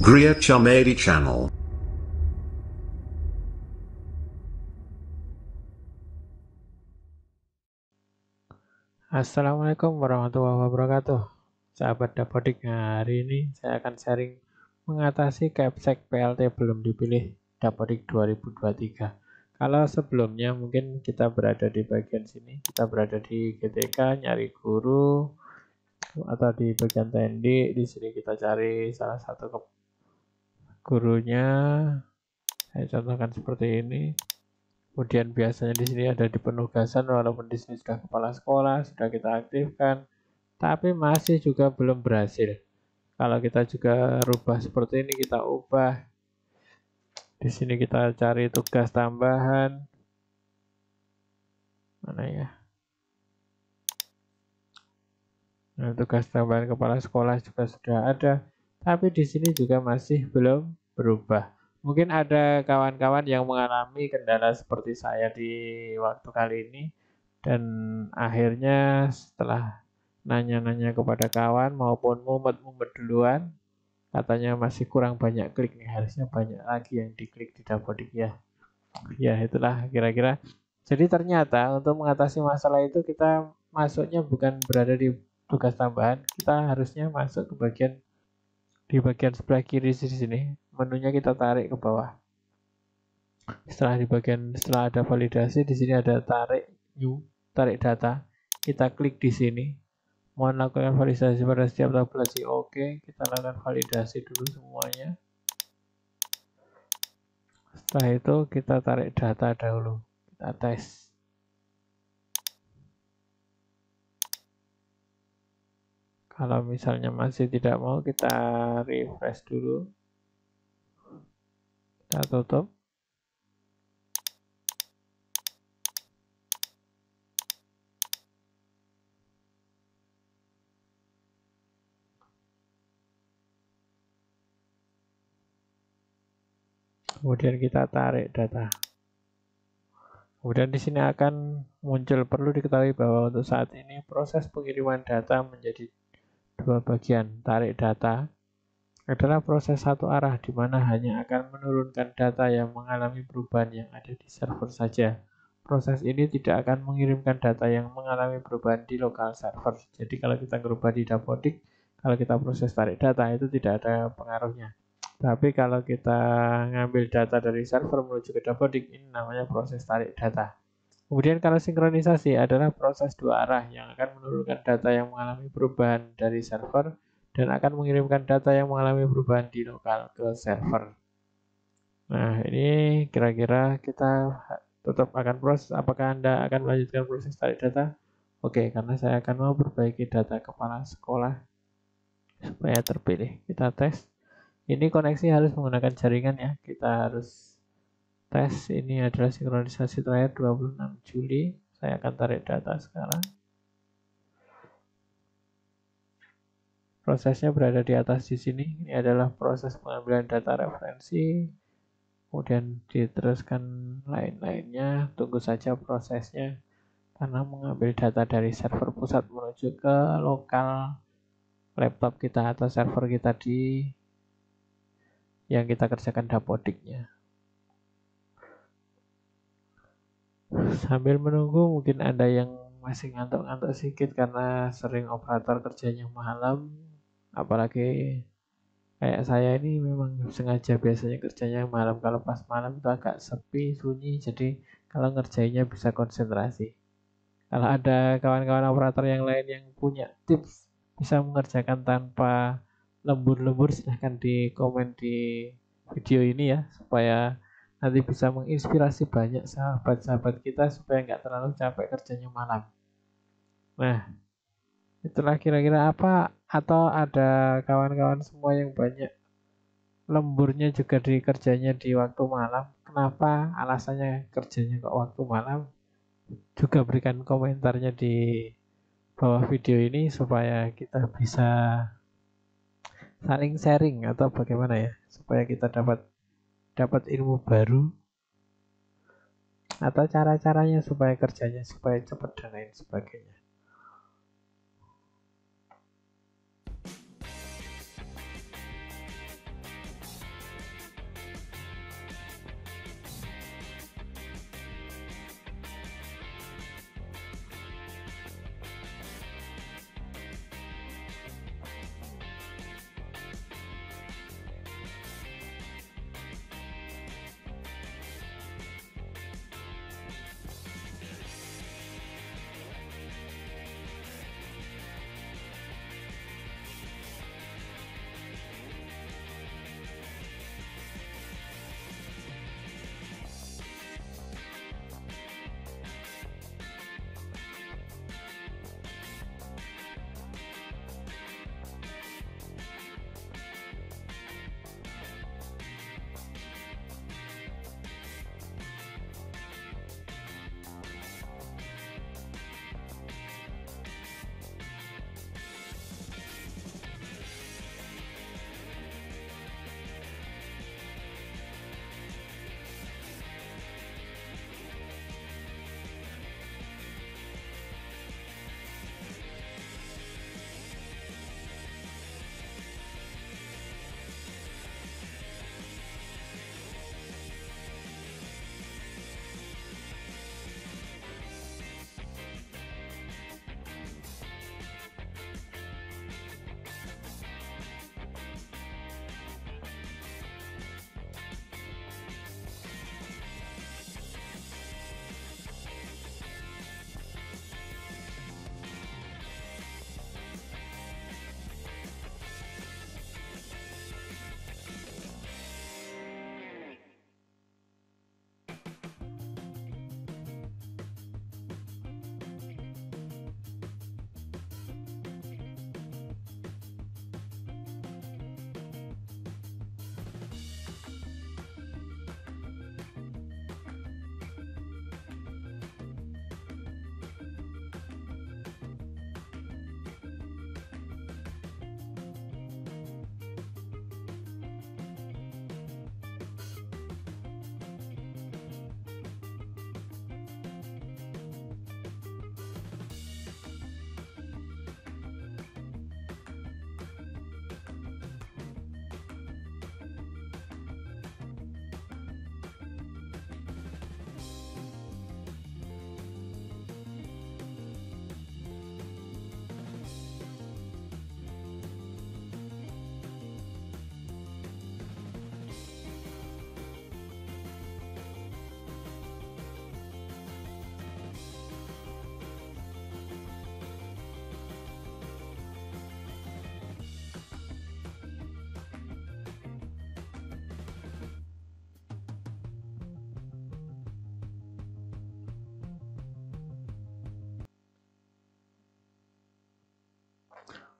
Gria Chamedi Channel. Assalamualaikum warahmatullahi wabarakatuh. Sahabat Dapodik, hari ini saya akan sharing mengatasi capsek PLT belum dipilih Dapodik 2023. Kalau sebelumnya mungkin kita berada di bagian sini, kita berada di GTK nyari guru, atau di bagian TND, di sini kita cari salah satu gurunya. Saya contohkan seperti ini. Kemudian biasanya di sini ada di penugasan, walaupun di sini sudah kepala sekolah, sudah kita aktifkan, tapi masih juga belum berhasil. Kalau kita juga rubah seperti ini, kita ubah. Di sini kita cari tugas tambahan. Mana ya? Nah, tugas tambahan kepala sekolah juga sudah ada, tapi di sini juga masih belum berubah. Mungkin ada kawan-kawan yang mengalami kendala seperti saya di waktu kali ini, dan akhirnya setelah nanya-nanya kepada kawan maupun mumet-mumet duluan, katanya masih kurang banyak klik nih, harusnya banyak lagi yang diklik di Dapodik ya. Ya itulah kira-kira. Jadi ternyata untuk mengatasi masalah itu kita masuknya bukan berada di tugas tambahan, kita harusnya masuk ke bagian sebelah kiri di sini. Menunya kita tarik ke bawah. Setelah ada validasi, di sini ada tarik new, tarik data. Kita klik di sini. Mohon lakukan validasi pada setiap tabulasi. Oke, kita lakukan validasi dulu semuanya. Setelah itu kita tarik data dahulu. Kita tes. Kalau misalnya masih tidak mau, kita refresh dulu. Kita tutup. Kemudian kita tarik data. Kemudian di sini akan muncul, perlu diketahui bahwa untuk saat ini proses pengiriman data menjadi dua bagian. Tarik data adalah proses satu arah di mana hanya akan menurunkan data yang mengalami perubahan yang ada di server saja. Proses ini tidak akan mengirimkan data yang mengalami perubahan di lokal server. Jadi kalau kita merubah di Dapodik, kalau kita proses tarik data itu tidak ada pengaruhnya. Tapi kalau kita ngambil data dari server menuju ke Dapodik, ini namanya proses tarik data. Kemudian kalau sinkronisasi adalah proses dua arah yang akan menurunkan data yang mengalami perubahan dari server dan akan mengirimkan data yang mengalami perubahan di lokal ke server. Nah, ini kira-kira kita tetap akan proses. Apakah Anda akan melanjutkan proses tarik data? Oke, karena saya akan mau perbaiki data kepala sekolah supaya terpilih. Kita tes. Ini koneksi harus menggunakan jaringan ya. Kita harus tes. Ini adalah sinkronisasi terakhir 26 Juli. Saya akan tarik data sekarang. Prosesnya berada di atas di sini. Ini adalah proses pengambilan data referensi. Kemudian diteruskan lain-lainnya. Tunggu saja prosesnya. Karena mengambil data dari server pusat menuju ke lokal laptop kita atau server kita di yang kita kerjakan Dapodiknya. Sambil menunggu, mungkin Anda yang masih ngantuk-ngantuk sedikit karena sering operator kerjanya malam. Apalagi kayak saya ini memang sengaja biasanya kerjanya malam. Kalau pas malam itu agak sepi, sunyi, jadi kalau ngerjainnya bisa konsentrasi. Kalau ada kawan-kawan operator yang lain yang punya tips bisa mengerjakan tanpa lembur-lembur, silahkan di komen di video ini ya, supaya nanti bisa menginspirasi banyak sahabat-sahabat kita supaya nggak terlalu capek kerjanya malam. Nah, itulah kira-kira apa, atau ada kawan-kawan semua yang banyak lemburnya juga di kerjanya di waktu malam. Kenapa alasannya kerjanya kok waktu malam? Juga berikan komentarnya di bawah video ini supaya kita bisa saling sharing atau bagaimana ya, supaya kita dapat ilmu baru atau cara-caranya supaya kerjanya supaya cepat dan lain sebagainya.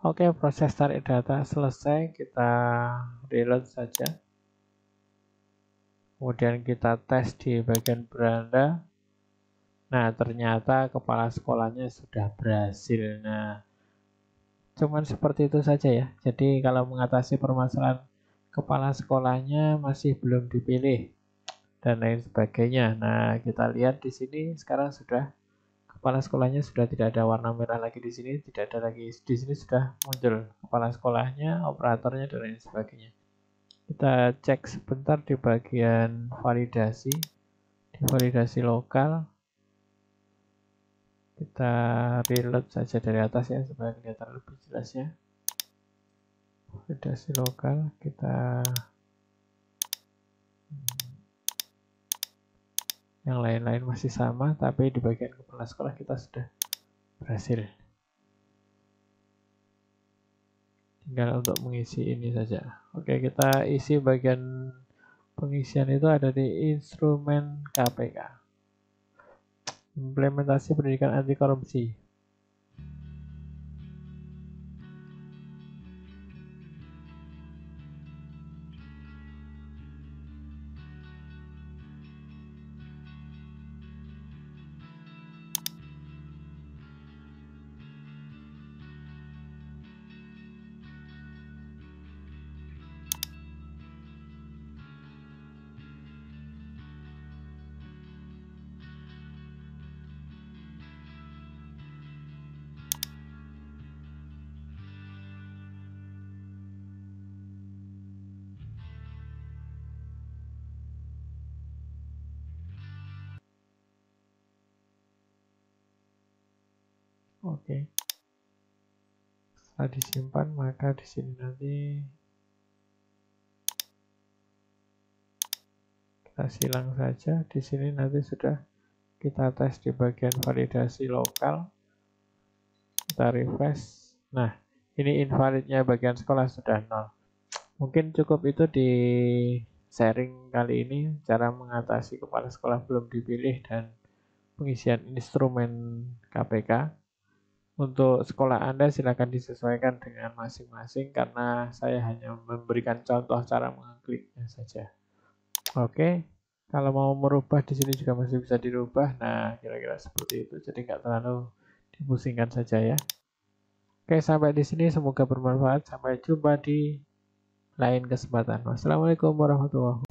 Oke, proses tarik data selesai, kita reload saja. Kemudian kita tes di bagian beranda. Nah, ternyata kepala sekolahnya sudah berhasil. Nah, cuman seperti itu saja ya. Jadi kalau mengatasi permasalahan kepala sekolahnya masih belum dipilih dan lain sebagainya. Nah, kita lihat di sini sekarang sudah kepala sekolahnya sudah tidak ada warna merah lagi di sini, tidak ada lagi di sini, sudah muncul kepala sekolahnya, operatornya dan lain sebagainya. Kita cek sebentar di bagian validasi, di validasi lokal. Kita reload saja dari atas ya supaya kelihatan lebih jelas ya. Validasi lokal kita yang lain-lain masih sama, tapi di bagian kepala sekolah kita sudah berhasil. Tinggal untuk mengisi ini saja. Oke, kita isi bagian pengisian itu ada di instrumen KPK. Implementasi pendidikan anti korupsi. Oke. Setelah disimpan, maka di sini nanti kita silang saja. Di sini nanti sudah kita tes di bagian validasi lokal. Kita refresh. Nah, ini invalidnya bagian sekolah sudah 0. Mungkin cukup itu di sharing kali ini, cara mengatasi kepala sekolah belum dipilih dan pengisian instrumen KPK. Untuk sekolah Anda silakan disesuaikan dengan masing-masing karena saya hanya memberikan contoh cara mengkliknya saja. Oke, kalau mau merubah di sini juga masih bisa dirubah. Nah, kira-kira seperti itu. Jadi nggak terlalu dipusingkan saja ya. Oke, sampai di sini semoga bermanfaat. Sampai jumpa di lain kesempatan. Wassalamualaikum warahmatullahi wabarakatuh.